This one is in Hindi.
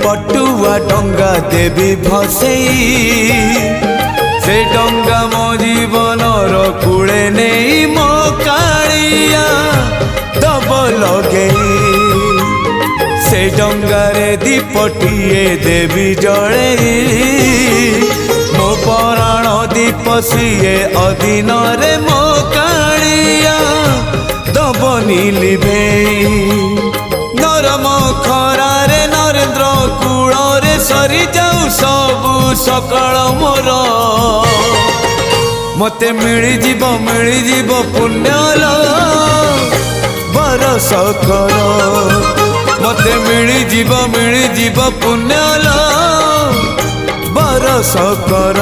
पटुआ डंगा देवी भसेई से डंगा मो जीवनर कूले नहीं मो कालिया दब लगे से डंगारे दीपटिए देवी जड़े मो पराण दीप सीए अधीन रे मो कालिया दब नीलिभे नरम खरारे नरेंद्र कूଳରେ सरी जाऊ सबु सकाळ मोर मते मिलिजीव पुण्यल बरस कर मते मिलिजीव पुण्यल बरस कर।